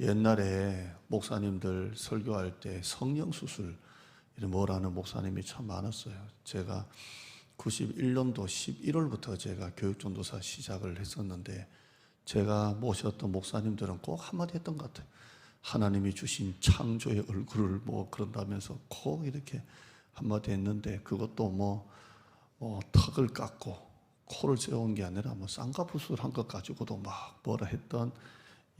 옛날에 목사님들 설교할 때 성령수술 뭐라는 목사님이 참 많았어요. 제가 91년도 11월부터 제가 교육전도사 시작을 했었는데, 제가 모셨던 목사님들은 꼭 한마디 했던 것 같아요. 하나님이 주신 창조의 얼굴을 그런다면서 꼭 이렇게 한마디 했는데, 그것도 턱을 깎고 코를 세운 게 아니라 쌍꺼풀 한 것 가지고도 뭐라 했던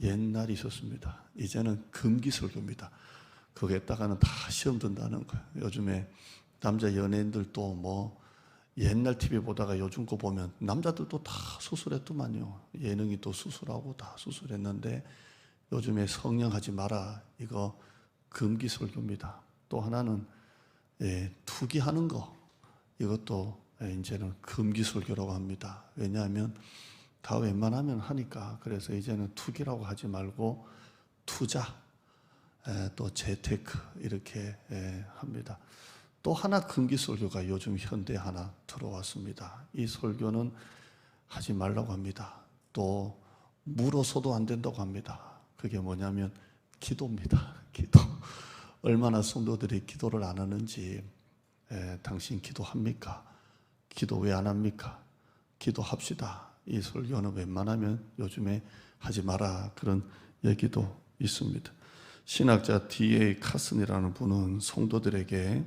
옛날이 있었습니다. 이제는 금기 설교입니다. 거기에다가는 다 시험 든다는 거예요. 요즘에 남자 연예인들도 옛날 TV 보다가 요즘 거 보면 남자들도 다 수술했더만요. 예능이 또 수술하고 다 수술했는데, 요즘에 성령하지 마라, 이거 금기 설교입니다. 또 하나는 투기하는 거, 이것도 이제는 금기 설교라고 합니다. 왜냐하면 다 웬만하면 하니까. 그래서 이제는 투기라고 하지 말고 투자, 또 재테크 이렇게 합니다. 또 하나 금기 설교가 요즘 현대에 하나 들어왔습니다. 이 설교는 하지 말라고 합니다. 또 물어서도 안 된다고 합니다. 그게 뭐냐면 기도입니다. 기도. 얼마나 성도들이 기도를 안 하는지. 당신 기도합니까? 기도 왜 안 합니까? 기도합시다. 이 설교는 웬만하면 요즘에 하지 마라, 그런 얘기도 있습니다. 신학자 D.A. 카슨이라는 분은 성도들에게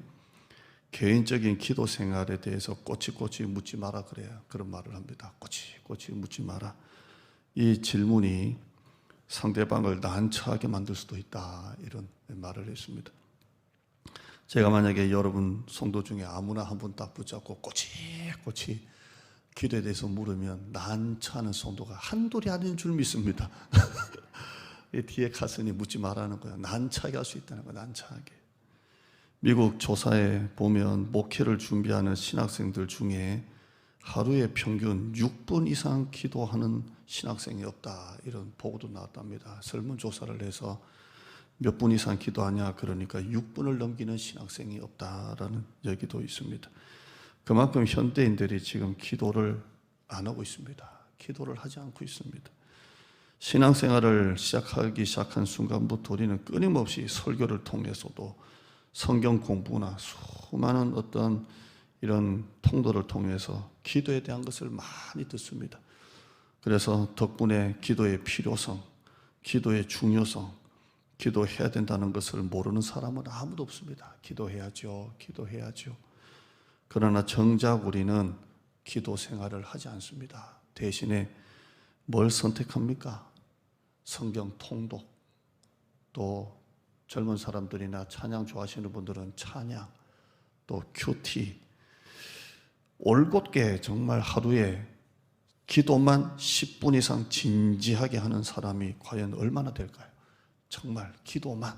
개인적인 기도 생활에 대해서 꼬치꼬치 묻지 마라 그래요. 그런 말을 합니다. 꼬치꼬치 묻지 마라. 이 질문이 상대방을 난처하게 만들 수도 있다, 이런 말을 했습니다. 제가 만약에 여러분 성도 중에 아무나 한 분 딱 붙잡고 꼬치꼬치 기도에 대해서 물으면 난처하는 성도가 한둘이 아닌 줄 믿습니다. 이 뒤에 카슨이 묻지 말라는 거예요. 난처하게 할 수 있다는 거예요. 난처하게. 미국 조사에 보면 목회를 준비하는 신학생들 중에 하루에 평균 6분 이상 기도하는 신학생이 없다, 이런 보고도 나왔답니다. 설문조사를 해서 몇 분 이상 기도하냐, 그러니까 6분을 넘기는 신학생이 없다라는 얘기도 있습니다. 그만큼 현대인들이 지금 기도를 안 하고 있습니다. 기도를 하지 않고 있습니다. 신앙생활을 시작한 순간부터 우리는 끊임없이 설교를 통해서도 성경 공부나 수많은 어떤 이런 통도를 통해서 기도에 대한 것을 많이 듣습니다. 그래서 덕분에 기도의 필요성, 기도의 중요성, 기도해야 된다는 것을 모르는 사람은 아무도 없습니다. 기도해야죠, 기도해야죠. 그러나 정작 우리는 기도 생활을 하지 않습니다. 대신에 뭘 선택합니까? 성경 통독, 또 젊은 사람들이나 찬양 좋아하시는 분들은 찬양, 또 큐티, 올곧게 정말 하루에 기도만 10분 이상 진지하게 하는 사람이 과연 얼마나 될까요? 정말 기도만.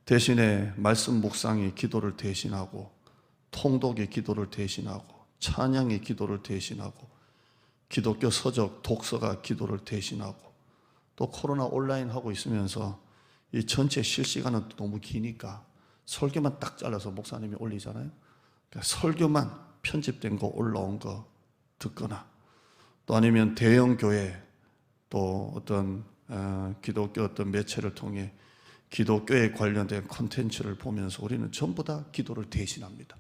대신에 말씀 묵상이 기도를 대신하고, 통독이 기도를 대신하고, 찬양이 기도를 대신하고, 기독교 서적 독서가 기도를 대신하고, 또 코로나 온라인 하고 있으면서 이 전체 실시간은 너무 기니까 설교만 딱 잘라서 목사님이 올리잖아요. 그러니까 설교만 편집된 거 올라온 거 듣거나, 또 아니면 대형 교회, 또 어떤 기독교 어떤 매체를 통해 기독교에 관련된 콘텐츠를 보면서 우리는 전부 다 기도를 대신합니다.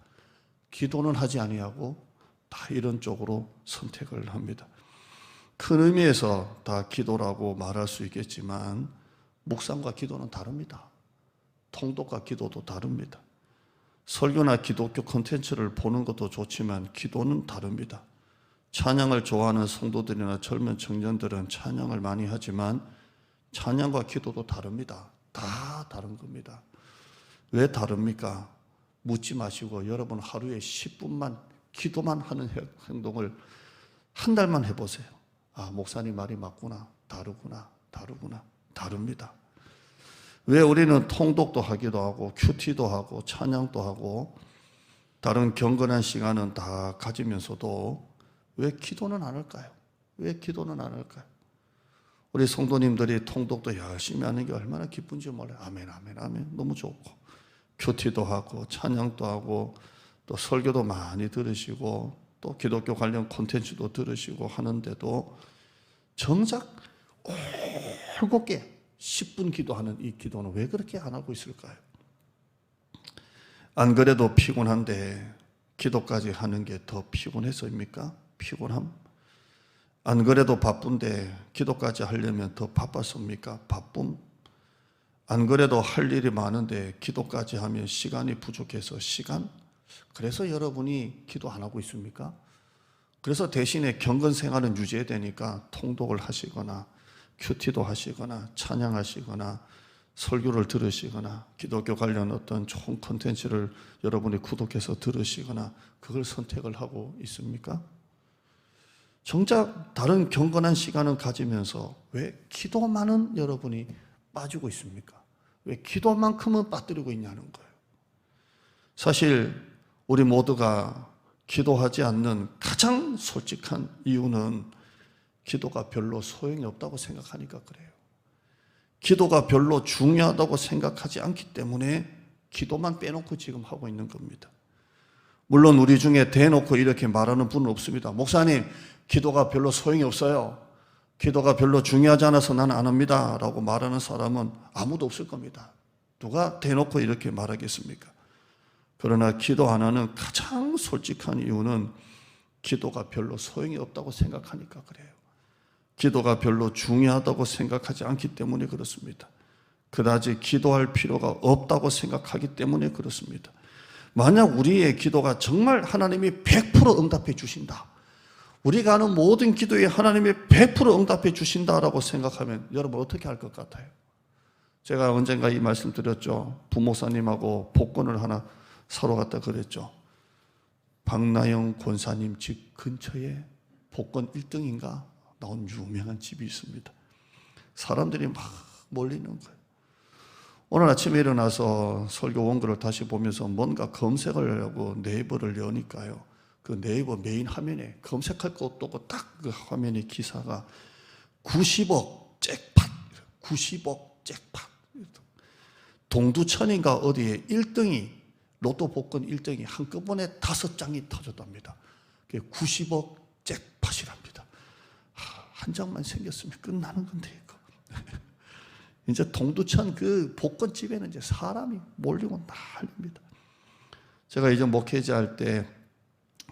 기도는 하지 아니하고 다 이런 쪽으로 선택을 합니다. 큰 의미에서 다 기도라고 말할 수 있겠지만 묵상과 기도는 다릅니다. 통독과 기도도 다릅니다. 설교나 기독교 콘텐츠를 보는 것도 좋지만 기도는 다릅니다. 찬양을 좋아하는 성도들이나 젊은 청년들은 찬양을 많이 하지만 찬양과 기도도 다릅니다. 다 다른 겁니다. 왜 다릅니까? 묻지 마시고 여러분 하루에 10분만 기도만 하는 행동을 한 달만 해보세요. 아, 목사님 말이 맞구나. 다르구나. 다릅니다. 왜 우리는 통독도 하기도 하고 큐티도 하고 찬양도 하고 다른 경건한 시간은 다 가지면서도 왜 기도는 안 할까요? 왜 기도는 안 할까요? 우리 성도님들이 통독도 열심히 하는 게 얼마나 기쁜지 몰라요. 아멘, 아멘, 아멘. 너무 좋고 큐티도 하고 찬양도 하고 또 설교도 많이 들으시고 또 기독교 관련 콘텐츠도 들으시고 하는데도 정작 올곧게 10분 기도하는 이 기도는 왜 그렇게 안 하고 있을까요? 안 그래도 피곤한데 기도까지 하는 게 더 피곤해서입니까? 피곤함? 안 그래도 바쁜데 기도까지 하려면 더 바빴습니까? 바쁨? 안 그래도 할 일이 많은데 기도까지 하면 시간이 부족해서 시간? 그래서 여러분이 기도 안 하고 있습니까? 그래서 대신에 경건 생활은 유지해야 되니까 통독을 하시거나 큐티도 하시거나 찬양하시거나 설교를 들으시거나 기독교 관련 어떤 좋은 콘텐츠를 여러분이 구독해서 들으시거나 그걸 선택을 하고 있습니까? 정작 다른 경건한 시간을 가지면서 왜 기도만은 여러분이 빠지고 있습니까? 왜 기도만큼은 빠뜨리고 있냐는 거예요. 사실 우리 모두가 기도하지 않는 가장 솔직한 이유는 기도가 별로 소용이 없다고 생각하니까 그래요. 기도가 별로 중요하다고 생각하지 않기 때문에 기도만 빼놓고 지금 하고 있는 겁니다. 물론 우리 중에 대놓고 이렇게 말하는 분은 없습니다. 목사님, 기도가 별로 소용이 없어요. 기도가 별로 중요하지 않아서 나는 안 합니다. 라고 말하는 사람은 아무도 없을 겁니다. 누가 대놓고 이렇게 말하겠습니까? 그러나 기도 안 하는 가장 솔직한 이유는 기도가 별로 소용이 없다고 생각하니까 그래요. 기도가 별로 중요하다고 생각하지 않기 때문에 그렇습니다. 그다지 기도할 필요가 없다고 생각하기 때문에 그렇습니다. 만약 우리의 기도가 정말 하나님이 100% 응답해 주신다. 우리가 하는 모든 기도에 하나님이 100% 응답해 주신다라고 생각하면 여러분 어떻게 할 것 같아요? 제가 언젠가 이 말씀 드렸죠. 부목사님하고 복권을 하나 사러 갔다 그랬죠. 박나영 권사님 집 근처에 복권 1등인가 나온 유명한 집이 있습니다. 사람들이 막 몰리는 거예요. 오늘 아침에 일어나서 설교 원고를 다시 보면서 뭔가 검색을 하려고 네이버를 여니까요. 그 네이버 메인 화면에 검색할 것도 없고 딱 그 화면에 기사가 90억 잭팟, 90억 잭팟. 동두천인가 어디에 1등이 로또 복권 1등이 한꺼번에 5장이 터졌답니다. 그게 90억 잭팟이랍니다. 한 장만 생겼으면 끝나는 건데 이거. 이제 동두천 그 복권집에는 이제 사람이 몰리고 난립니다. 제가 이제 목회자 할 때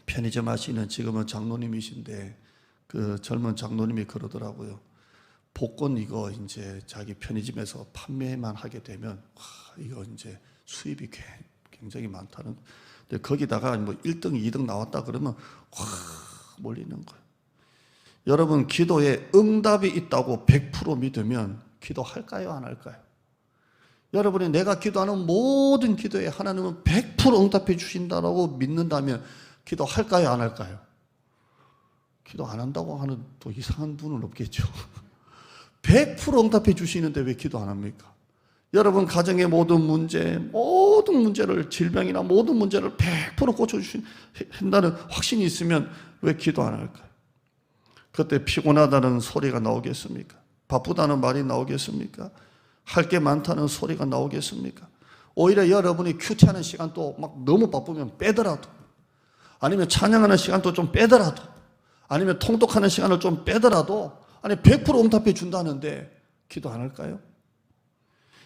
편의점 하시는 지금은 장로님이신데 그 젊은 장로님이 그러더라고요. 복권 이거 이제 자기 편의점에서 판매만 하게 되면 이거 이제 수입이 굉장히 많다는. 근데 거기다가 뭐 1등, 2등 나왔다 그러면 몰리는 거예요. 여러분 기도에 응답이 있다고 100% 믿으면 기도할까요? 안 할까요? 여러분이 내가 기도하는 모든 기도에 하나님은 100% 응답해 주신다고 믿는다면 기도할까요? 안 할까요? 기도 안 한다고 하는 또 이상한 분은 없겠죠. 100% 응답해 주시는데 왜 기도 안 합니까? 여러분 가정의 모든 문제를 질병이나 모든 문제를 100% 고쳐주신다는 확신이 있으면 왜 기도 안 할까요? 그때 피곤하다는 소리가 나오겠습니까? 바쁘다는 말이 나오겠습니까? 할 게 많다는 소리가 나오겠습니까? 오히려 여러분이 큐티하는 시간도 막 너무 바쁘면 빼더라도, 아니면 찬양하는 시간도 좀 빼더라도, 아니면 통독하는 시간을 좀 빼더라도, 아니 100% 응답해 준다는데 기도 안 할까요?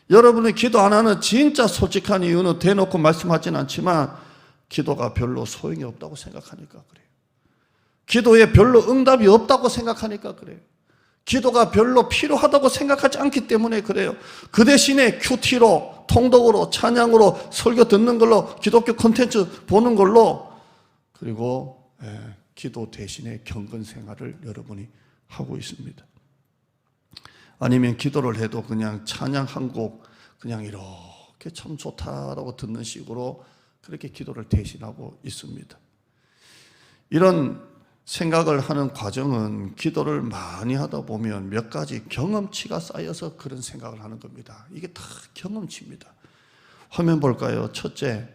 여러분이 기도 안 하는 진짜 솔직한 이유는 대놓고 말씀하지는 않지만 기도가 별로 소용이 없다고 생각하니까 그래요. 기도에 별로 응답이 없다고 생각하니까 그래요. 기도가 별로 필요하다고 생각하지 않기 때문에 그래요. 그 대신에 큐티로, 통독으로, 찬양으로, 설교 듣는 걸로, 기독교 콘텐츠 보는 걸로, 그리고 기도 대신에 경건 생활을 여러분이 하고 있습니다. 아니면 기도를 해도 그냥 찬양 한 곡 그냥 이렇게 참 좋다라고 듣는 식으로 그렇게 기도를 대신하고 있습니다. 이런 생각을 하는 과정은 기도를 많이 하다 보면 몇 가지 경험치가 쌓여서 그런 생각을 하는 겁니다. 이게 다 경험치입니다. 화면 볼까요? 첫째,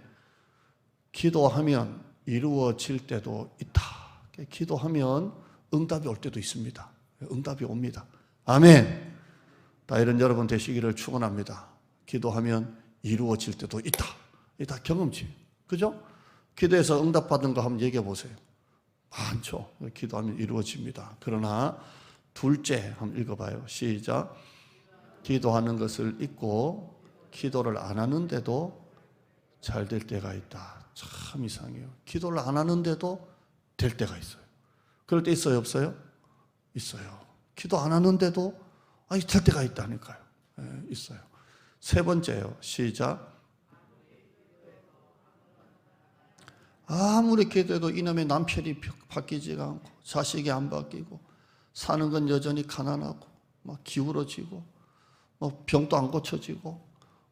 기도하면 이루어질 때도 있다. 기도하면 응답이 올 때도 있습니다. 응답이 옵니다. 아멘. 다 이런 여러분 되시기를 축원합니다. 기도하면 이루어질 때도 있다. 이게 다 경험치. 그죠? 기도해서 응답받은 거 한번 얘기해 보세요. 많죠. 기도하면 이루어집니다. 그러나 둘째 한번 읽어봐요. 시작. 기도하는 것을 잊고 기도를 안 하는데도 잘 될 때가 있다. 참 이상해요. 기도를 안 하는데도 될 때가 있어요. 그럴 때 있어요, 없어요? 있어요. 기도 안 하는데도 될 때가 있다니까요. 있어요. 세 번째요. 시작. 아무리 기도해도 이놈의 남편이 바뀌지가 않고 자식이 안 바뀌고 사는 건 여전히 가난하고 막 기울어지고 병도 안 고쳐지고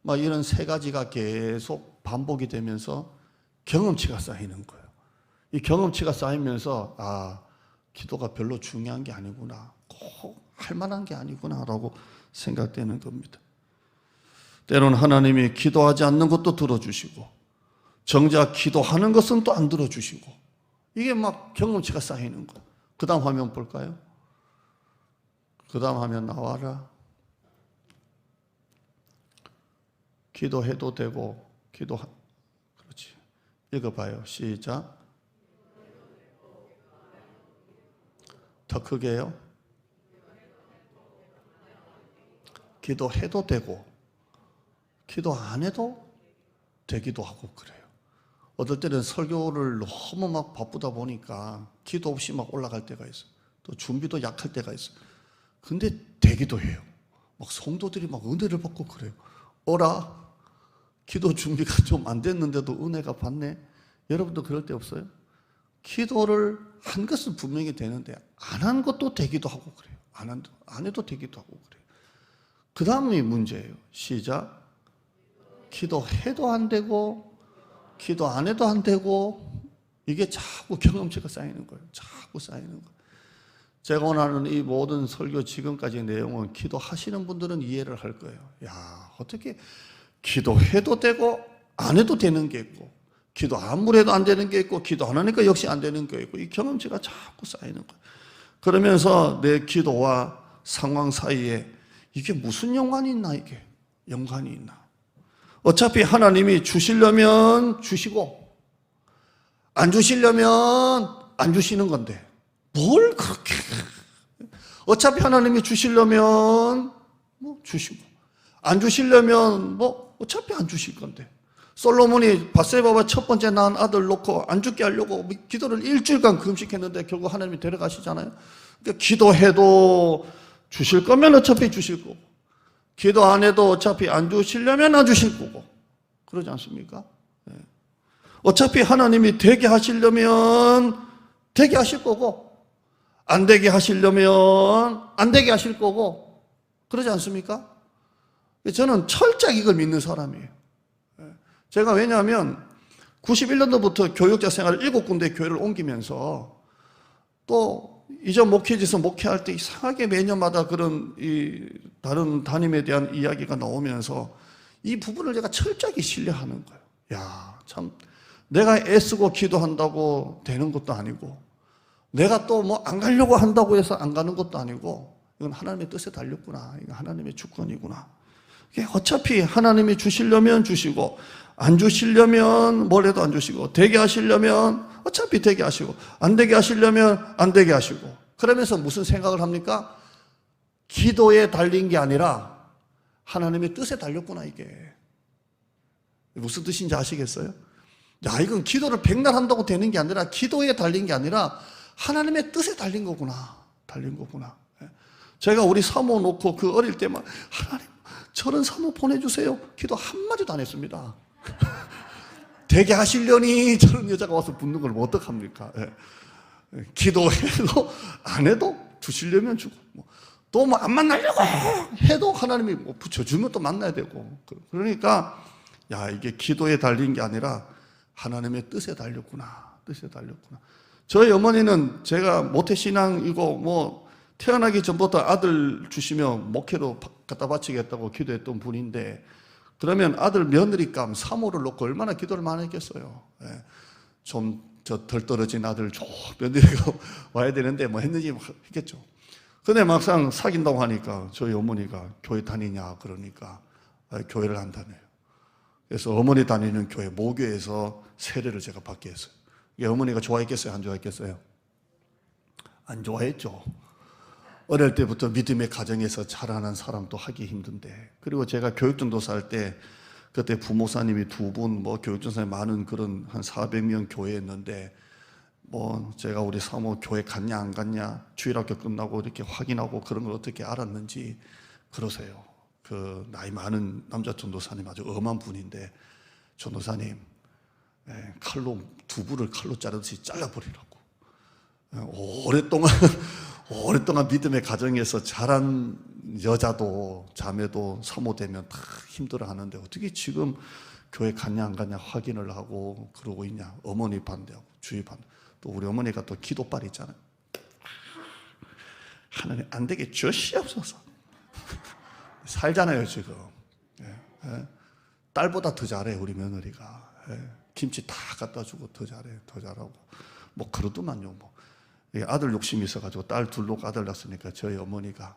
막 이런 세 가지가 계속 반복이 되면서 경험치가 쌓이는 거예요. 이 경험치가 쌓이면서 기도가 별로 중요한 게 아니구나, 꼭 할 만한 게 아니구나라고 생각되는 겁니다. 때로는 하나님이 기도하지 않는 것도 들어주시고 정작 기도하는 것은 또 안 들어주시고 이게 막 경험치가 쌓이는 거예요. 그 다음 화면 볼까요? 그 다음 화면 나와라. 기도해도 되고 그렇지. 읽어봐요. 시작. 더 크게요. 기도해도 되고 기도 안 해도 되기도 하고 그래요. 어떨 때는 설교를 너무 막 바쁘다 보니까 기도 없이 막 올라갈 때가 있어요. 또 준비도 약할 때가 있어요. 근데 되기도 해요. 막 성도들이 막 은혜를 받고 그래요. 어라? 기도 준비가 좀 안 됐는데도 은혜가 받네? 여러분도 그럴 때 없어요? 기도를 한 것은 분명히 되는데 안 한 것도 되기도 하고 그래요. 안 해도 되기도 하고 그래요. 그 다음이 문제예요. 시작. 기도해도 안 되고 기도 안 해도 안 되고 이게 자꾸 경험치가 쌓이는 거예요. 자꾸 쌓이는 거예요. 제가 원하는 이 모든 설교 지금까지의 내용은 기도하시는 분들은 이해를 할 거예요. 어떻게 기도해도 되고 안 해도 되는 게 있고 기도 아무리 해도 안 되는 게 있고 기도 안 하니까 역시 안 되는 게 있고 이 경험치가 자꾸 쌓이는 거예요. 그러면서 내 기도와 상황 사이에 이게 무슨 연관이 있나, 이게 연관이 있나. 어차피 하나님이 주시려면 주시고 안 주시려면 안 주시는 건데 뭘 그렇게, 어차피 하나님이 주시려면 주시고 안 주시려면 어차피 안 주실 건데. 솔로몬이 밧세바와 첫 번째 낳은 아들 놓고 안 죽게 하려고 기도를 일주일간 금식했는데 결국 하나님이 데려가시잖아요. 그러니까 기도해도 주실 거면 어차피 주실 거고 기도 안 해도 어차피 안 주시려면 안 주실 거고 그러지 않습니까? 어차피 하나님이 되게 하시려면 되게 하실 거고 안 되게 하시려면 안 되게 하실 거고 그러지 않습니까? 저는 철저히 이걸 믿는 사람이에요. 제가 왜냐하면 91년도부터 교육자 생활을 7군데 교회를 옮기면서 또 이전 목회지에서 목회할 때 이상하게 매년마다 그런 이 다른 담임에 대한 이야기가 나오면서 이 부분을 제가 철저히 신뢰하는 거예요. 참 내가 애쓰고 기도한다고 되는 것도 아니고 내가 또 안 가려고 한다고 해서 안 가는 것도 아니고 이건 하나님의 뜻에 달렸구나. 이건 하나님의 주권이구나. 어차피 하나님이 주시려면 주시고 안 주시려면 뭘 해도 안 주시고 되게 하시려면 어차피 되게 하시고 안 되게 하시려면 안 되게 하시고 그러면서 무슨 생각을 합니까? 기도에 달린 게 아니라 하나님의 뜻에 달렸구나. 이게 무슨 뜻인지 아시겠어요? 이건 기도를 백날 한다고 되는 게 아니라 기도에 달린 게 아니라 하나님의 뜻에 달린 거구나. 달린 거구나. 제가 우리 사모 놓고 그 어릴 때만 하나님 저런 사모 보내주세요. 기도 한마디도 안 했습니다. 되게 하시려니 저런 여자가 와서 붙는 걸 어떡합니까? 기도해도 안 해도 주시려면 주고 또 안 만나려고 해도 하나님이 붙여주면 또 만나야 되고 그러니까 이게 기도에 달린 게 아니라 하나님의 뜻에 달렸구나. 뜻에 달렸구나. 저희 어머니는 제가 모태신앙이고 태어나기 전부터 아들 주시면 목회로 갖다 바치겠다고 기도했던 분인데 그러면 아들 며느리감 사모를 놓고 얼마나 기도를 많이 했겠어요. 좀 덜 떨어진 아들 며느리가 와야 되는데 했는지 했겠죠. 근데 막상 사귄다고 하니까 저희 어머니가 교회 다니냐 그러니까 교회를 안 다녀요. 그래서 어머니 다니는 교회 모교에서 세례를 제가 받게 했어요. 어머니가 좋아했겠어요? 안 좋아했겠어요? 안 좋아했죠. 어릴 때부터 믿음의 가정에서 자라난 사람도 하기 힘든데, 그리고 제가 교육전도사 할 때 그때 부목사님이 2분, 교육전사님 많은 그런 한 400명 교회였는데, 제가 우리 사모 교회 갔냐 안 갔냐 주일학교 끝나고 이렇게 확인하고 그런 걸 어떻게 알았는지 그러세요. 그 나이 많은 남자 전도사님 아주 엄한 분인데, 전도사님 칼로 두부를 칼로 자르듯이 잘라버리라고. 오랫동안 믿음의 가정에서 자란 여자도 자매도 사모되면 다 힘들어하는데 어떻게 지금 교회 갔냐 안 갔냐 확인을 하고 그러고 있냐. 어머니 반대하고 주위 반대. 또 우리 어머니가 또 기도빨 있잖아요. 하나님 안 되게 주시옵소서. 살잖아요 지금. 딸보다 더 잘해 우리 며느리가. 김치 다 갖다 주고 더 잘해, 더 잘하고. 그러더만요. 아들 욕심이 있어가지고 딸 둘로 아들 낳았으니까 저희 어머니가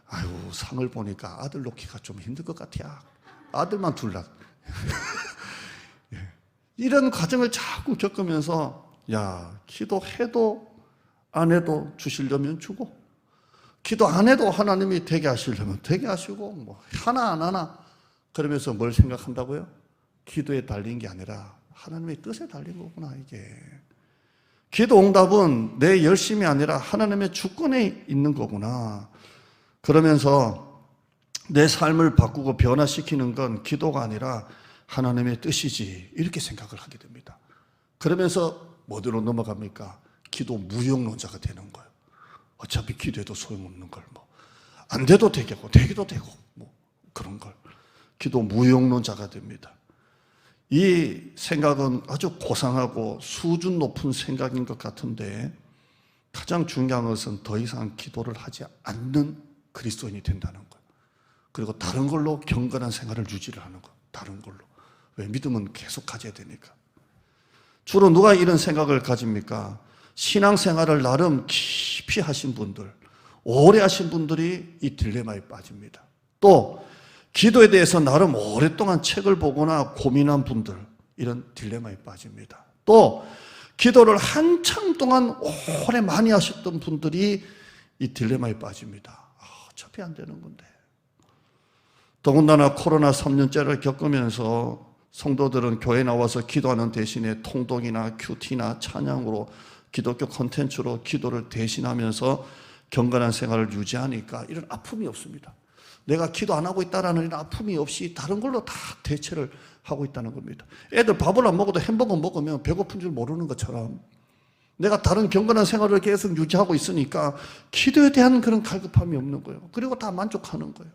아유 상을 보니까 아들 놓기가 좀 힘들 것 같아. 아들만 둘 낳. 이런 과정을 자꾸 겪으면서 야, 기도해도 안 해도 주시려면 주고, 기도 안 해도 하나님이 되게 하시려면 되게 하시고, 하나 안 하나 그러면서 뭘 생각한다고요? 기도에 달린 게 아니라 하나님의 뜻에 달린 거구나. 이게 기도 응답은 내 열심이 아니라 하나님의 주권에 있는 거구나. 그러면서 내 삶을 바꾸고 변화시키는 건 기도가 아니라 하나님의 뜻이지, 이렇게 생각을 하게 됩니다. 그러면서 뭐대로 넘어갑니까? 기도 무용론자가 되는 거예요. 어차피 기도해도 소용없는 걸 안 돼도 되겠고 되기도 되고 그런 걸. 기도 무용론자가 됩니다. 이 생각은 아주 고상하고 수준 높은 생각인 것 같은데, 가장 중요한 것은 더 이상 기도를 하지 않는 그리스도인이 된다는 거예요. 그리고 다른 걸로 경건한 생활을 유지를 하는 거예요. 다른 걸로. 왜? 믿음은 계속 가져야 되니까. 주로 누가 이런 생각을 가집니까? 신앙생활을 나름 깊이 하신 분들, 오래 하신 분들이 이 딜레마에 빠집니다. 또 기도에 대해서 나름 오랫동안 책을 보거나 고민한 분들, 이런 딜레마에 빠집니다. 또 기도를 한참 동안 오래 많이 하셨던 분들이 이 딜레마에 빠집니다. 어차피 안 되는 건데. 더군다나 코로나 3년째를 겪으면서 성도들은 교회 나와서 기도하는 대신에 통독이나 큐티나 찬양으로, 기독교 콘텐츠로 기도를 대신하면서 경건한 생활을 유지하니까 이런 아픔이 없습니다. 내가 기도 안 하고 있다라는 이런 아픔이 없이 다른 걸로 다 대체를 하고 있다는 겁니다. 애들 밥을 안 먹어도 햄버거 먹으면 배고픈 줄 모르는 것처럼 내가 다른 경건한 생활을 계속 유지하고 있으니까 기도에 대한 그런 갈급함이 없는 거예요. 그리고 다 만족하는 거예요.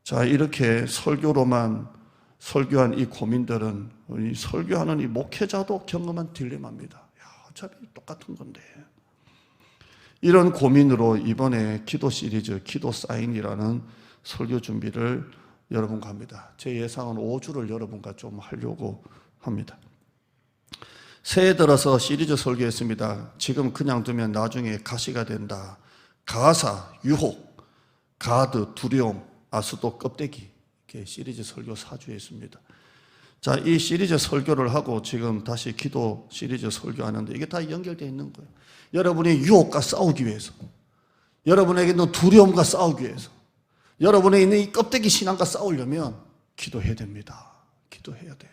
자, 이렇게 설교로만 설교한 이 고민들은 이 설교하는 이 목회자도 경험한 딜레마입니다. 어차피 똑같은 건데. 이런 고민으로 이번에 기도 시리즈 기도 사인이라는 설교 준비를 여러분과 합니다. 제 예상은 5주를 여러분과 좀 하려고 합니다. 새해 들어서 시리즈 설교했습니다. 지금 그냥 두면 나중에 가시가 된다. 가사, 유혹, 가드, 두려움, 아수도, 껍데기, 이렇게 시리즈 설교 4주 했습니다. 자, 이 시리즈 설교를 하고 지금 다시 기도 시리즈 설교하는데 이게 다 연결되어 있는 거예요. 여러분의 유혹과 싸우기 위해서, 여러분에게 있는 두려움과 싸우기 위해서, 여러분에 있는 이 껍데기 신앙과 싸우려면 기도해야 됩니다. 기도해야 돼요.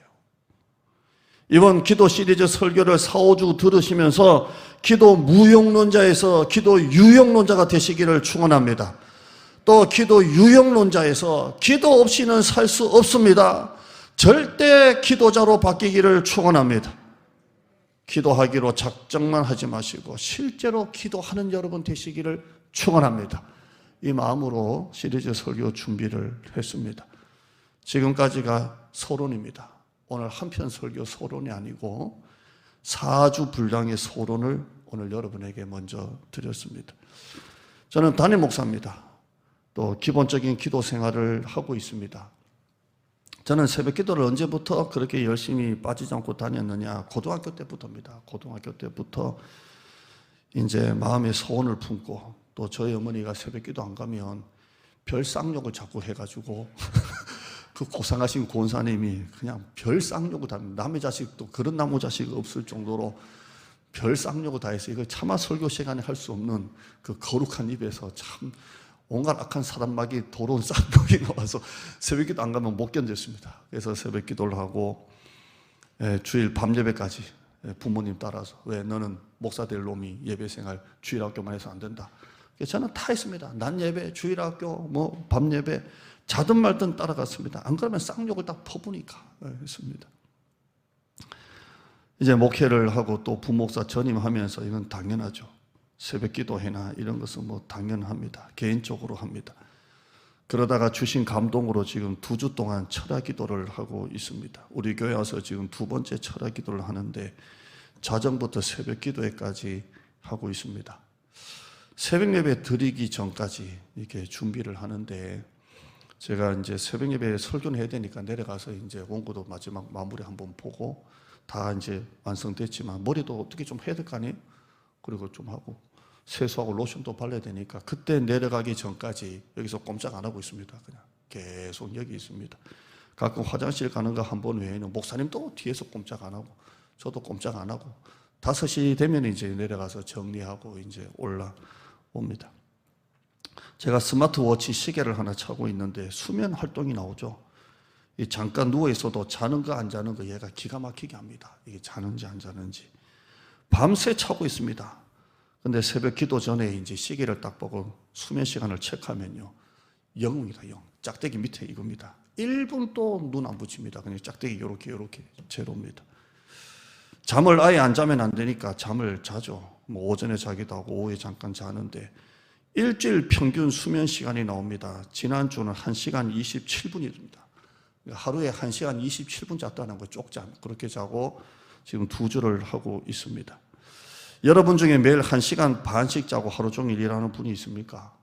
이번 기도 시리즈 설교를 4, 5주 들으시면서 기도 무용론자에서 기도 유용론자가 되시기를 축원합니다. 또 기도 유용론자에서 기도 없이는 살 수 없습니다. 절대 기도자로 바뀌기를 축원합니다. 기도하기로 작정만 하지 마시고 실제로 기도하는 여러분 되시기를 축원합니다. 이 마음으로 시리즈 설교 준비를 했습니다. 지금까지가 서론입니다. 오늘 한편 설교 서론이 아니고 4주 분량의 서론을 오늘 여러분에게 먼저 드렸습니다. 저는 담임 목사입니다. 또 기본적인 기도 생활을 하고 있습니다. 저는 새벽 기도를 언제부터 그렇게 열심히 빠지지 않고 다녔느냐? 고등학교 때부터입니다. 고등학교 때부터 이제 마음의 소원을 품고, 또 저희 어머니가 새벽 기도 안 가면 별 쌍욕을 자꾸 해가지고 그 고상하신 권사님이 그냥 별 쌍욕을 다, 남의 자식도 그런 나무 자식 없을 정도로 별 쌍욕을 다 해서 이거 차마 설교 시간에 할 수 없는 그 거룩한 입에서 참 온갖 악한 사단막이 더러운 쌍욕이 나와서 새벽기도 안 가면 못 견뎠습니다. 그래서 새벽기도를 하고 주일 밤 예배까지 부모님 따라서, 왜 너는 목사 될 놈이 예배생활 주일학교만 해서 안 된다. 저는 다 했습니다. 낮 예배, 주일학교, 밤 예배 자든 말든 따라갔습니다. 안 그러면 쌍욕을 딱 퍼부니까 했습니다. 이제 목회를 하고 또 부목사 전임하면서 이건 당연하죠. 새벽기도회나 이런 것은 당연합니다. 개인적으로 합니다. 그러다가 주신 감동으로 지금 2주 동안 철야기도를 하고 있습니다. 우리 교회 와서 지금 2번째 철야기도를 하는데 자정부터 새벽기도회까지 하고 있습니다. 새벽예배 드리기 전까지 이렇게 준비를 하는데, 제가 이제 새벽예배 설교는 해야 되니까 내려가서 이제 원고도 마지막 마무리 한번 보고 다 이제 완성됐지만 머리도 어떻게 좀 해야 될 거 아니에요? 그리고 좀 하고 세수하고 로션도 발라야 되니까 그때 내려가기 전까지 여기서 꼼짝 안 하고 있습니다. 그냥 계속 여기 있습니다. 가끔 화장실 가는 거 한 번 외에는 목사님도 뒤에서 꼼짝 안 하고 저도 꼼짝 안 하고 5시 되면 이제 내려가서 정리하고 이제 올라옵니다. 제가 스마트워치 시계를 하나 차고 있는데 수면 활동이 나오죠. 잠깐 누워 있어도 자는 거 안 자는 거 얘가 기가 막히게 합니다. 이게 자는지 안 자는지. 밤새 차고 있습니다. 근데 새벽 기도 전에 이제 시계를 딱 보고 수면 시간을 체크하면요, 영웅이다, 영. 짝대기 밑에 이겁니다. 1분 또 눈 안 붙입니다. 그냥 짝대기 요렇게 제로입니다. 잠을 아예 안 자면 안 되니까 잠을 자죠. 오전에 자기도 하고 오후에 잠깐 자는데 일주일 평균 수면 시간이 나옵니다. 지난주는 1시간 27분입니다. 하루에 1시간 27분 잤다는 거 쪽잠 그렇게 자고 지금 2주를 하고 있습니다. 여러분 중에 매일 1시간 반씩 자고 하루 종일 일하는 분이 있습니까?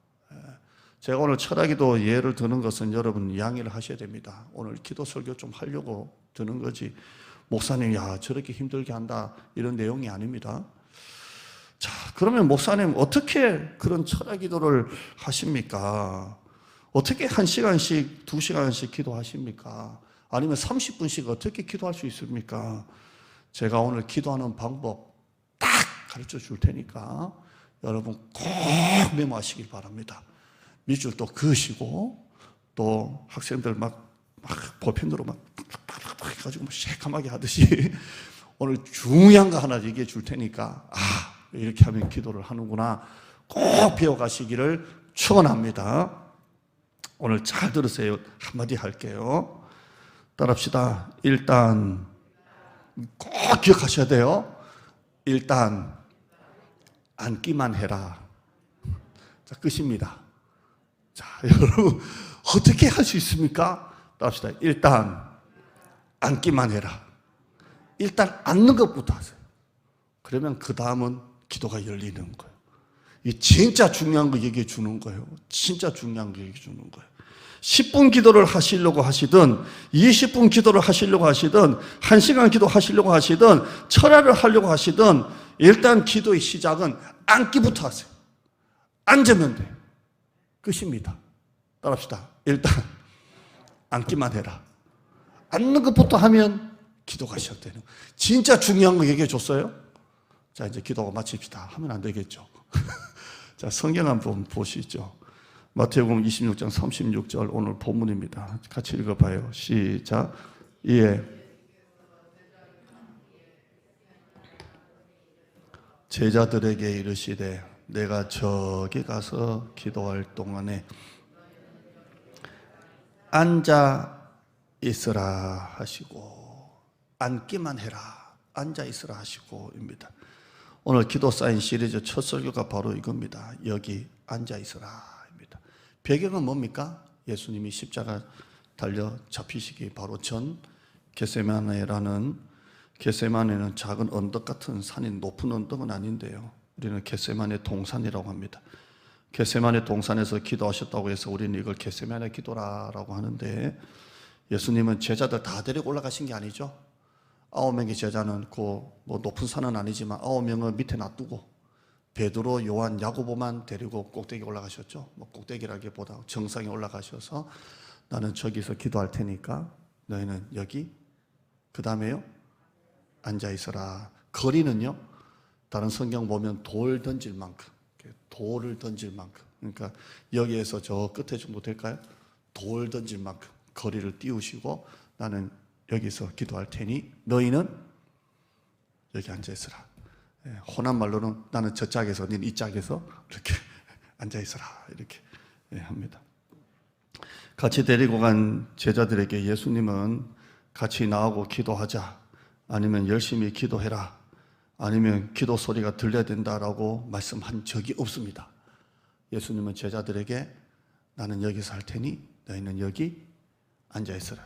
제가 오늘 철학기도 예를 드는 것은 여러분 양해를 하셔야 됩니다. 오늘 기도 설교 좀 하려고 드는 거지 목사님 야 저렇게 힘들게 한다 이런 내용이 아닙니다. 자, 그러면 목사님 어떻게 그런 철학기도를 하십니까? 어떻게 1시간씩 2시간씩 기도하십니까? 아니면 30분씩 어떻게 기도할 수 있습니까? 제가 오늘 기도하는 방법 딱 가르쳐 줄 테니까 여러분 꼭 메모하시길 바랍니다. 밑줄 또 그으시고 또 학생들 막 볼펜으로 막 해가지고 새까맣게 하듯이 오늘 중요한 거 하나 얘기해 줄 테니까 이렇게 하면 기도를 하는구나 꼭 배워가시기를 축원합니다. 오늘 잘 들으세요. 한마디 할게요. 따라합시다. 일단 꼭 기억하셔야 돼요. 일단 앉기만 해라. 자, 끝입니다. 자, 여러분 어떻게 할 수 있습니까? 따라합시다. 일단 앉기만 해라. 일단 앉는 것부터 하세요. 그러면 그 다음은 기도가 열리는 거예요. 이 진짜 중요한 거 얘기해 주는 거예요. 진짜 중요한 거 얘기해 주는 거예요. 10분 기도를 하시려고 하시든 20분 기도를 하시려고 하시든 1시간 기도 하시려고 하시든 철야를 하려고 하시든 일단 기도의 시작은 앉기부터 하세요. 앉으면 돼요. 끝입니다. 따라합시다. 일단 앉기만 해라. 앉는 것부터 하면 기도가 시작되는 거예요. 진짜 중요한 거 얘기해 줬어요? 자, 이제 기도가 마칩시다. 하면 안 되겠죠. 자, 성경 한번 보시죠. 마태복음 26장 36절 오늘 본문입니다. 같이 읽어봐요. 시작. 이에 제자들에게 이르시되 내가 저기 가서 기도할 동안에 앉아 있으라 하시고 앉기만 해라. 앉아 있으라 하시고입니다. 오늘 기도 사인 시리즈 첫 설교가 바로 이겁니다. 여기 앉아 있으라입니다. 배경은 뭡니까? 예수님이 십자가 달려 잡히시기 바로 전 겟세마네라는, 겟세마네는 작은 언덕 같은 산인 높은 언덕은 아닌데요. 우리는 겟세마네 동산이라고 합니다. 겟세마네 동산에서 기도하셨다고 해서 우리는 이걸 겟세마네 기도라고 하는데, 예수님은 제자들 다 데리고 올라가신 게 아니죠. 9명의 제자는 높은 산은 아니지만 9명은 밑에 놔두고 베드로, 요한, 야고보만 데리고 꼭대기 올라가셨죠. 꼭대기라기보다 정상에 올라가셔서 나는 저기서 기도할 테니까 너희는 여기, 그 다음에요 앉아 있어라. 거리는요 다른 성경 보면 돌 던질 만큼, 돌을 던질 만큼, 그러니까 여기에서 저 끝에 정도 될까요? 돌 던질 만큼 거리를 띄우시고 나는 여기서 기도할 테니 너희는 여기 앉아있으라. 호남 말로는 나는 저 짝에서 너는 이 짝에서 이렇게 앉아있으라 이렇게 합니다. 같이 데리고 간 제자들에게 예수님은 같이 나오고 기도하자, 아니면 열심히 기도해라, 아니면 기도 소리가 들려야 된다라고 말씀한 적이 없습니다. 예수님은 제자들에게 나는 여기서 할 테니 너희는 여기 앉아있으라.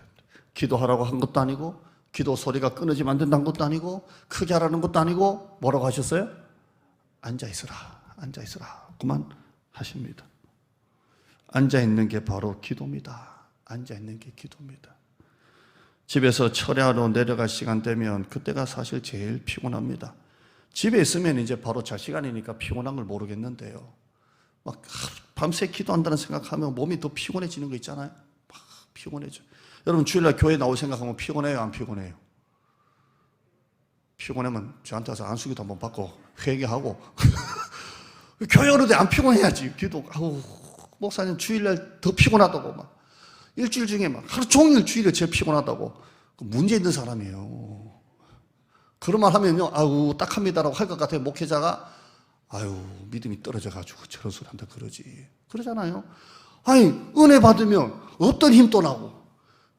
기도하라고 한 것도 아니고, 기도 소리가 끊어지면 안 된다는 것도 아니고, 크게 하라는 것도 아니고, 뭐라고 하셨어요? 앉아있으라, 앉아있으라 그만 하십니다. 앉아있는 게 바로 기도입니다. 앉아있는 게 기도입니다. 집에서 철야로 내려갈 시간 되면 그때가 사실 제일 피곤합니다. 집에 있으면 이제 바로 잘 시간이니까 피곤한 걸 모르겠는데요, 막 밤새 기도한다는 생각하면 몸이 더 피곤해지는 거 있잖아요. 막 피곤해져. 여러분 주일날 교회 나올 생각하면 피곤해요, 안 피곤해요? 피곤하면 저한테 와서 안수기도 한번 받고 회개하고 교회 오는데 안 피곤해야지. 기도, 아우 목사님 주일날 더 피곤하다고, 막 일주일 중에 막 하루 종일 주일에 제일 피곤하다고. 문제 있는 사람이에요. 그런 말 하면요, 아우 딱합니다라고 할 것 같아요. 목회자가 아유 믿음이 떨어져가지고 저런 소리 한다 그러지, 그러잖아요. 아니 은혜 받으면 어떤 힘도 나고,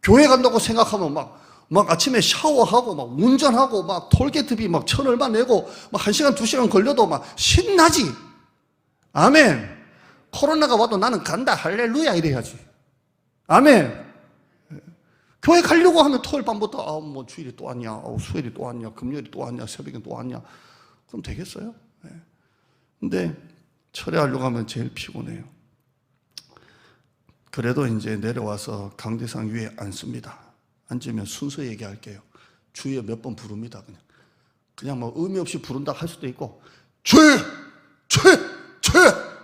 교회 간다고 생각하면 막 아침에 샤워하고 막 운전하고 막 톨게이트비 막 1,000 얼마 내고 막 1시간 2시간 걸려도 막 신나지. 아멘. 코로나가 와도 나는 간다 할렐루야 이래야지. 아멘. 교회 가려고 하면 토요일 밤부터 뭐 주일이 또 왔냐, 수요일이 또 왔냐, 금요일이 또 왔냐, 새벽에 또 왔냐, 그럼 되겠어요? 근데 철회하려고 하면 제일 피곤해요. 그래도 이제 내려와서 강대상 위에 앉습니다. 앉으면 순서 얘기할게요. 주여 몇 번 부릅니다. 그냥 뭐 의미 없이 부른다 할 수도 있고, 주여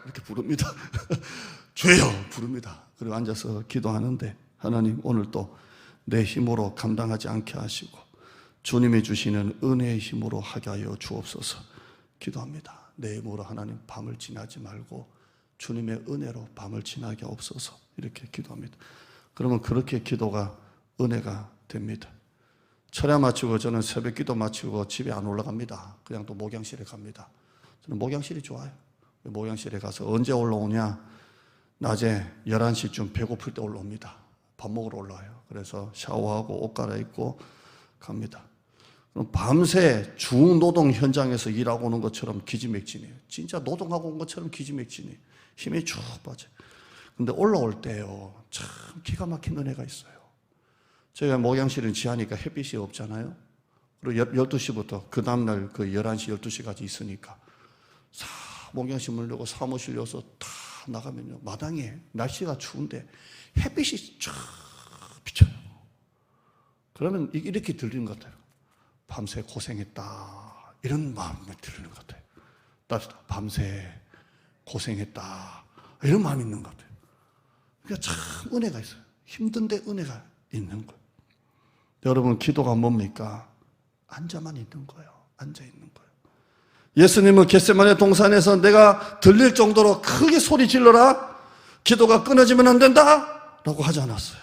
이렇게 부릅니다. 주여 부릅니다. 그리고 앉아서 기도하는데, 하나님 오늘 또 내 힘으로 감당하지 않게 하시고 주님이 주시는 은혜의 힘으로 하게 하여 주옵소서 기도합니다. 내 힘으로 하나님 밤을 지나지 말고 주님의 은혜로 밤을 지나게 없어서 이렇게 기도합니다. 그러면 그렇게 기도가 은혜가 됩니다. 철야 마치고 저는 새벽 기도 마치고 집에 안 올라갑니다. 그냥 또 목양실에 갑니다. 저는 목양실이 좋아요. 목양실에 가서 언제 올라오냐, 낮에 11시쯤 배고플 때 올라옵니다. 밥 먹으러 올라와요. 그래서 샤워하고 옷 갈아입고 갑니다. 그럼 밤새 중노동 현장에서 일하고 오는 것처럼 기지맥진해요. 진짜 노동하고 온 것처럼 기지맥진해요. 힘이 쭉 빠져요. 근데 올라올 때요, 참 기가 막힌 은혜가 있어요. 저희가 목양실은 지하니까 햇빛이 없잖아요. 그리고 12시부터 그 다음날 그 11시, 12시까지 있으니까 목양실 물려고 사무실 여서 다 나가면요, 마당에 날씨가 추운데 햇빛이 쫙 비쳐요. 그러면 이렇게 들리는 것 같아요. 밤새 고생했다, 이런 마음이 들리는 것 같아요. 따뜻하다, 밤새 고생했다, 이런 마음이 있는 것 같아요. 그러니까 참 은혜가 있어요. 힘든데 은혜가 있는 거예요. 여러분 기도가 뭡니까? 앉아만 있는 거예요. 앉아 있는 거예요. 예수님은 겟세마네 동산에서 내가 들릴 정도로 크게 소리 질러라, 기도가 끊어지면 안 된다 라고 하지 않았어요.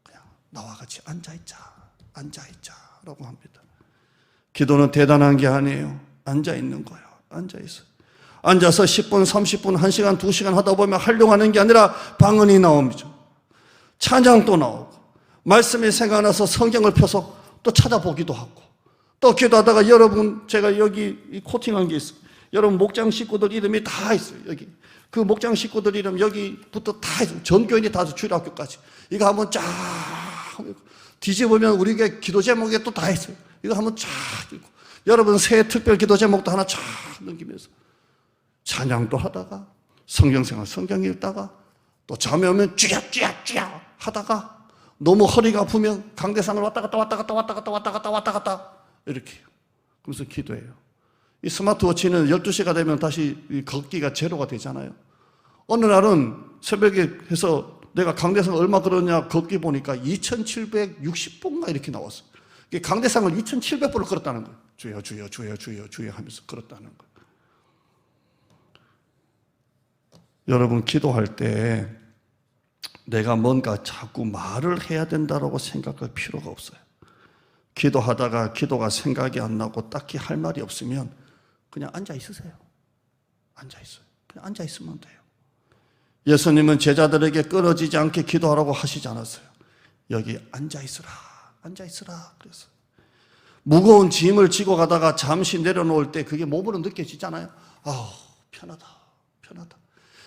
그냥 나와 같이 앉아있자, 앉아있자라고 합니다. 기도는 대단한 게 아니에요. 앉아있는 거예요. 앉아있어요. 앉아서 10분, 30분, 1시간, 2시간 하다 보면 하려고 하는 게 아니라 방언이 나옵니다. 찬양도 나오고, 말씀이 생각나서 성경을 펴서 또 찾아보기도 하고, 또 기도하다가 여러분, 제가 여기 코팅한 게 있어요. 여러분 목장 식구들 이름이 다 있어요. 여기 그 목장 식구들 이름 여기부터 다 있어요. 전교인이 다 주일학교까지. 이거 한번 쫙 뒤집으면 우리 교회 기도 제목에 또 다 있어요. 이거 한번 쫙 읽고, 여러분 새해 특별 기도 제목도 하나 쫙 넘기면서 찬양도 하다가 성경생활 성경 읽다가 또 잠이 오면 쥐약쥐약쥐약 하다가 너무 허리가 아프면 강대상을 왔다 갔다 이렇게 그래서 기도해요. 이 스마트워치는 12시가 되면 다시 걷기가 제로가 되잖아요. 어느 날은 새벽에 해서 내가 강대상 얼마 걸었냐 걷기 보니까 2760보인가 이렇게 나왔어요. 강대상을 2700보를 걸었다는 거예요. 주여 주여 주여 주여 주여 하면서 걸었다는 거예요. 여러분, 기도할 때 내가 뭔가 자꾸 말을 해야 된다고 생각할 필요가 없어요. 기도하다가 기도가 생각이 안 나고 딱히 할 말이 없으면 그냥 앉아 있으세요. 앉아 있어요. 그냥 앉아 있으면 돼요. 예수님은 제자들에게 끊어지지 않게 기도하라고 하시지 않았어요. 여기 앉아 있으라, 앉아 있으라 그랬어요. 무거운 짐을 지고 가다가 잠시 내려놓을 때 그게 몸으로 느껴지잖아요. 아우, 편하다, 편하다.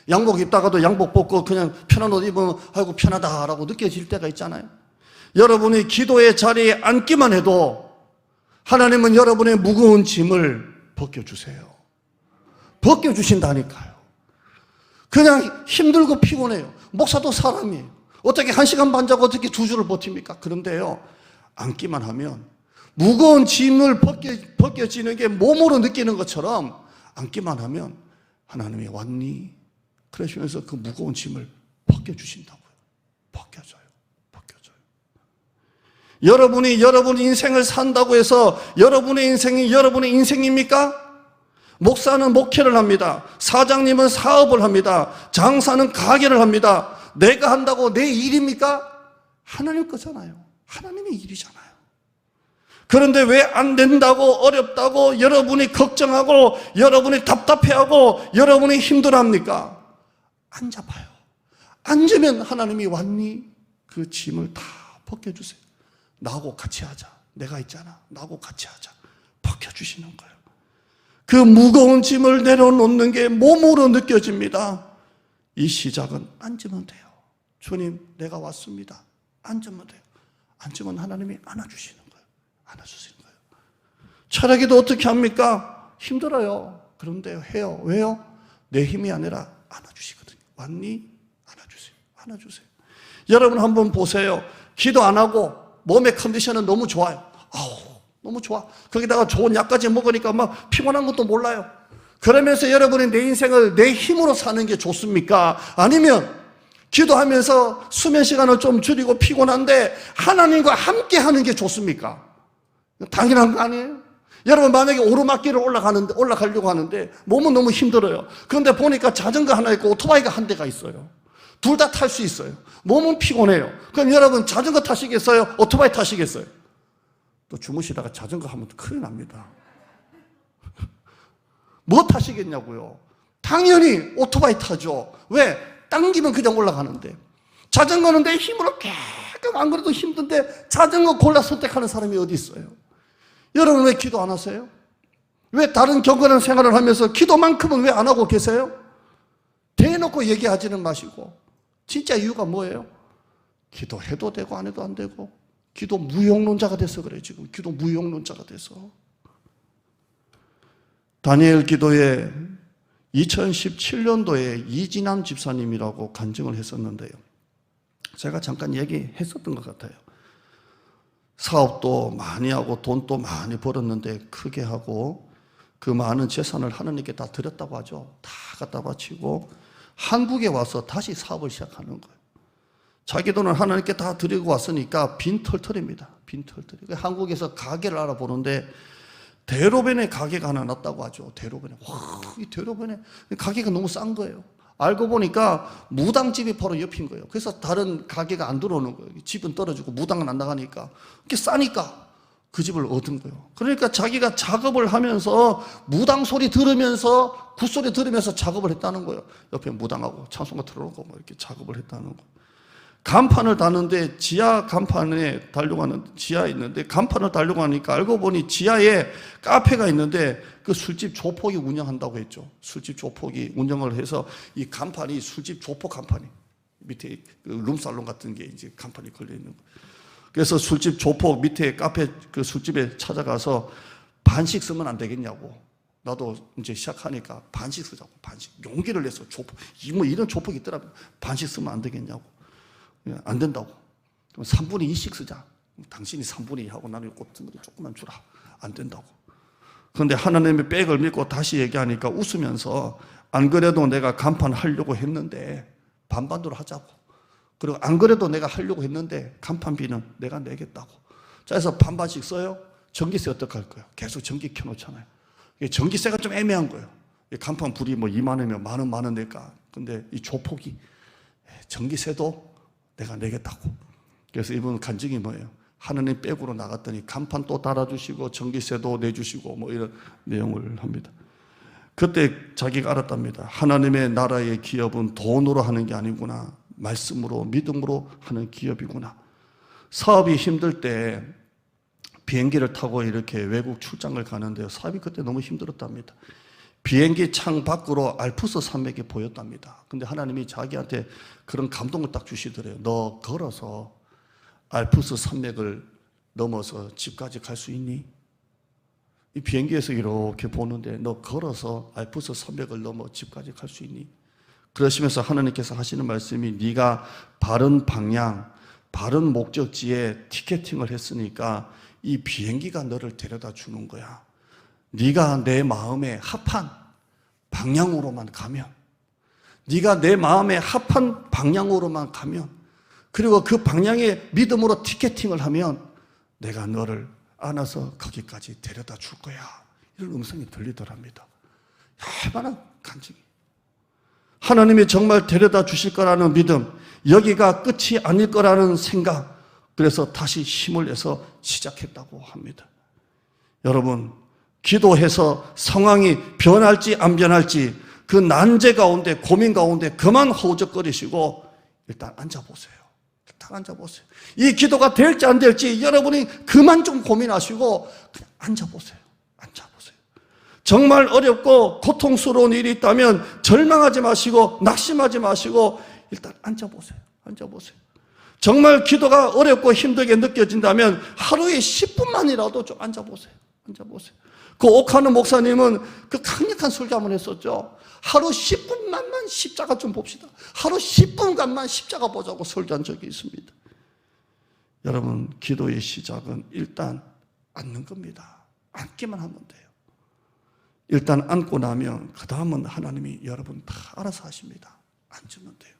양복 입다가도 양복 벗고 그냥 편한 옷 입으면 아이고 편하다라고 느껴질 때가 있잖아요. 여러분이 기도의 자리에 앉기만 해도 하나님은 여러분의 무거운 짐을 벗겨주세요. 벗겨주신다니까요. 그냥 힘들고 피곤해요. 목사도 사람이에요. 어떻게 1시간 반 자고 어떻게 2주를 버팁니까? 그런데요, 앉기만 하면 무거운 짐을 벗겨지는 게 몸으로 느끼는 것처럼 앉기만 하면 하나님이 왔니? 그러시면서 그 무거운 짐을 벗겨주신다고요. 벗겨져요. 벗겨져요. 여러분이 여러분 인생을 산다고 해서 여러분의 인생이 여러분의 인생입니까? 목사는 목회를 합니다. 사장님은 사업을 합니다. 장사는 가게를 합니다. 내가 한다고 내 일입니까? 하나님 거잖아요. 하나님의 일이잖아요. 그런데 왜 안 된다고 어렵다고 여러분이 걱정하고 여러분이 답답해하고 여러분이 힘들어합니까? 앉아봐요. 앉으면 하나님이 왔니? 그 짐을 다 벗겨주세요. 나하고 같이 하자. 내가 있잖아. 나하고 같이 하자. 벗겨주시는 거예요. 그 무거운 짐을 내려놓는 게 몸으로 느껴집니다. 이 시작은 앉으면 돼요. 주님, 내가 왔습니다. 앉으면 돼요. 앉으면 하나님이 안아주시는 거예요. 안아주시는 거예요. 철학기도 어떻게 합니까? 힘들어요. 그런데 해요. 왜요? 내 힘이 아니라 안아주시거든요. 왔니? 안아주세요. 안아주세요. 여러분 한번 보세요. 기도 안 하고 몸의 컨디션은 너무 좋아요. 아우, 너무 좋아. 거기다가 좋은 약까지 먹으니까 막 피곤한 것도 몰라요. 그러면서 여러분이 내 인생을 내 힘으로 사는 게 좋습니까? 아니면 기도하면서 수면 시간을 좀 줄이고 피곤한데 하나님과 함께 하는 게 좋습니까? 당연한 거 아니에요? 여러분 만약에 오르막길을 올라가려고 하는데 몸은 너무 힘들어요. 그런데 보니까 자전거 하나 있고 오토바이가 한 대가 있어요. 둘 다 탈 수 있어요. 몸은 피곤해요. 그럼 여러분 자전거 타시겠어요? 오토바이 타시겠어요? 또 주무시다가 자전거 하면 큰일 납니다. 뭐 타시겠냐고요? 당연히 오토바이 타죠. 왜? 당기면 그냥 올라가는데. 자전거는 내 힘으로 계속 안 그래도 힘든데 자전거 골라 선택하는 사람이 어디 있어요? 여러분 왜 기도 안 하세요? 왜 다른 경건한 생활을 하면서 기도만큼은 왜 안 하고 계세요? 대놓고 얘기하지는 마시고. 진짜 이유가 뭐예요? 기도해도 되고 안 해도 안 되고 기도 무용론자가 돼서 그래. 지금 기도 무용론자가 돼서. 다니엘 기도에 2017년도에 이진환 집사님이라고 간증을 했었는데요. 제가 잠깐 얘기했었던 것 같아요. 사업도 많이 하고 돈도 많이 벌었는데 크게 하고 그 많은 재산을 하나님께 다 드렸다고 하죠. 다 갖다 바치고 한국에 와서 다시 사업을 시작하는 거예요. 자기 돈을 하나님께 다 드리고 왔으니까 빈털털입니다. 빈털털이. 한국에서 가게를 알아보는데 대로변에 가게가 하나 났다고 하죠. 대로변에. 와, 이 대로변에 가게가 너무 싼 거예요. 알고 보니까 무당집이 바로 옆인 거예요. 그래서 다른 가게가 안 들어오는 거예요. 집은 떨어지고 무당은 안 나가니까. 그게 싸니까 그 집을 얻은 거예요. 그러니까 자기가 작업을 하면서 무당 소리 들으면서 굿소리 들으면서 작업을 했다는 거예요. 옆에 무당하고 찬송가 틀어놓고 뭐 이렇게 작업을 했다는 거예요. 간판을 다는데 지하 간판에 달려고 하는 지하에 있는데 간판을 달려고 하니까 알고 보니 지하에 카페가 있는데 그 술집 조폭이 운영한다고 했죠. 술집 조폭이 운영을 해서 이 간판이 술집 조폭 간판이 밑에 그 룸살롱 같은 게 이제 간판이 걸려 있는 거예요. 그래서 술집 조폭 밑에 카페 그 술집에 찾아가서 반씩 쓰면 안 되겠냐고. 나도 이제 시작하니까 반씩 쓰자고. 반씩 용기를 내서 조폭 뭐 이런 조폭이 있더라고요. 반씩 쓰면 안 되겠냐고. 안 된다고. 그럼 3분의 2씩 쓰자. 당신이 3분의 2 하고 나는 꽃등을 조금만 주라. 안 된다고. 그런데 하나님의 백을 믿고 다시 얘기하니까 웃으면서 안 그래도 내가 간판 하려고 했는데 반반으로 하자고. 그리고 안 그래도 내가 하려고 했는데 간판비는 내가 내겠다고. 자, 그래서 반반씩 써요. 전기세 어떡할 거예요? 계속 전기 켜놓잖아요. 전기세가 좀 애매한 거예요. 간판 불이 뭐 2만 원이면 만 원 낼까? 근데 이 조폭이 전기세도 내가 내겠다고. 그래서 이분 간증이 뭐예요? 하느님 백으로 나갔더니 간판 또 달아주시고 전기세도 내주시고 뭐 이런 내용을 합니다. 그때 자기가 알았답니다. 하나님의 나라의 기업은 돈으로 하는 게 아니구나. 말씀으로 믿음으로 하는 기업이구나. 사업이 힘들 때 비행기를 타고 이렇게 외국 출장을 가는데요. 사업이 그때 너무 힘들었답니다. 비행기 창 밖으로 알프스 산맥이 보였답니다. 근데 하나님이 자기한테 그런 감동을 딱 주시더래요. 너 걸어서 알프스 산맥을 넘어서 집까지 갈 수 있니? 이 비행기에서 이렇게 보는데 너 걸어서 알프스 산맥을 넘어 집까지 갈 수 있니? 그러시면서 하나님께서 하시는 말씀이 네가 바른 방향, 바른 목적지에 티켓팅을 했으니까 이 비행기가 너를 데려다 주는 거야. 네가 내 마음에 합한 방향으로만 가면, 네가 내 마음에 합한 방향으로만 가면, 그리고 그 방향에 믿음으로 티켓팅을 하면 내가 너를 안아서 거기까지 데려다 줄 거야. 이런 음성이 들리더랍니다. 얼마나 간증이. 하나님이 정말 데려다 주실 거라는 믿음, 여기가 끝이 아닐 거라는 생각, 그래서 다시 힘을 내서 시작했다고 합니다. 여러분, 기도해서 상황이 변할지 안 변할지 그 난제 가운데, 고민 가운데 그만 허우적거리시고 일단 앉아보세요. 일단 앉아보세요. 이 기도가 될지 안 될지 여러분이 그만 좀 고민하시고 그냥 앉아보세요. 앉아보세요. 정말 어렵고 고통스러운 일이 있다면 절망하지 마시고 낙심하지 마시고 일단 앉아보세요. 앉아보세요. 정말 기도가 어렵고 힘들게 느껴진다면 하루에 10분만이라도 좀 앉아보세요. 앉아보세요. 그 옥하는 목사님은 그 강력한 설교 한번 했었죠. 하루 10분만만 십자가 좀 봅시다. 하루 10분간만 십자가 보자고 설교한 적이 있습니다. 여러분, 기도의 시작은 일단 앉는 겁니다. 앉기만 하면 돼요. 일단 앉고 나면 그 다음은 하나님이 여러분 다 알아서 하십니다. 앉으면 돼요.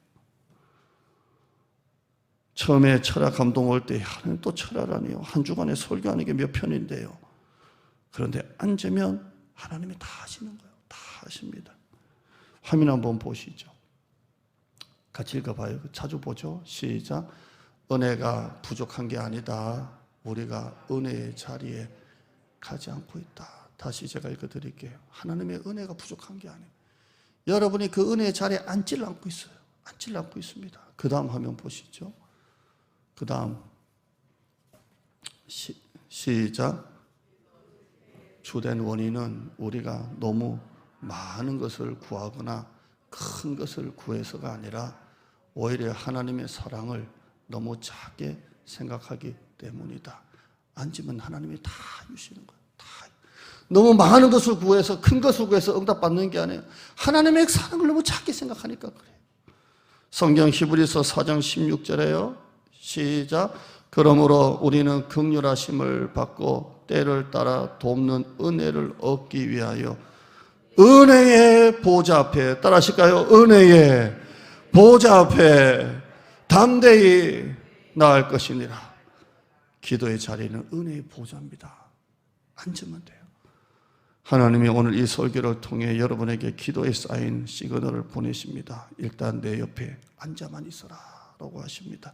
처음에 철야 감동 올 때 하나님 또 철야라니요. 한 주간에 설교하는 게 몇 편인데요. 그런데 앉으면 하나님이 다 하시는 거예요. 다 하십니다. 화면 한번 보시죠. 같이 읽어봐요. 자주 보죠. 시작. 은혜가 부족한 게 아니다. 우리가 은혜의 자리에 가지 않고 있다. 다시 제가 읽어드릴게요. 하나님의 은혜가 부족한 게 아니에요. 여러분이 그 은혜의 자리에 앉지를 않고 있어요. 앉지를 않고 있습니다. 그 다음 화면 보시죠. 그 다음 시작. 주된 원인은 우리가 너무 많은 것을 구하거나 큰 것을 구해서가 아니라 오히려 하나님의 사랑을 너무 작게 생각하기 때문이다. 앉으면 하나님이 다 주시는 거예요. 다. 너무 많은 것을 구해서 큰 것을 구해서 응답받는 게 아니에요. 하나님의 사랑을 너무 작게 생각하니까 그래요. 성경 히브리서 4장 16절에요. 시작. 그러므로 우리는 긍휼하심을 받고 때를 따라 돕는 은혜를 얻기 위하여 은혜의 보좌 앞에, 따라 하실까요? 은혜의 보좌 앞에 담대히 나갈 것이니라. 기도의 자리는 은혜의 보좌입니다. 앉으면 돼요. 하나님이 오늘 이 설교를 통해 여러분에게 기도에 쌓인 시그널을 보내십니다. 일단 내 옆에 앉아만 있어라 라고 하십니다.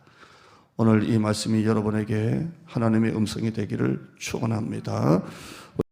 오늘 이 말씀이 여러분에게 하나님의 음성이 되기를 축원합니다.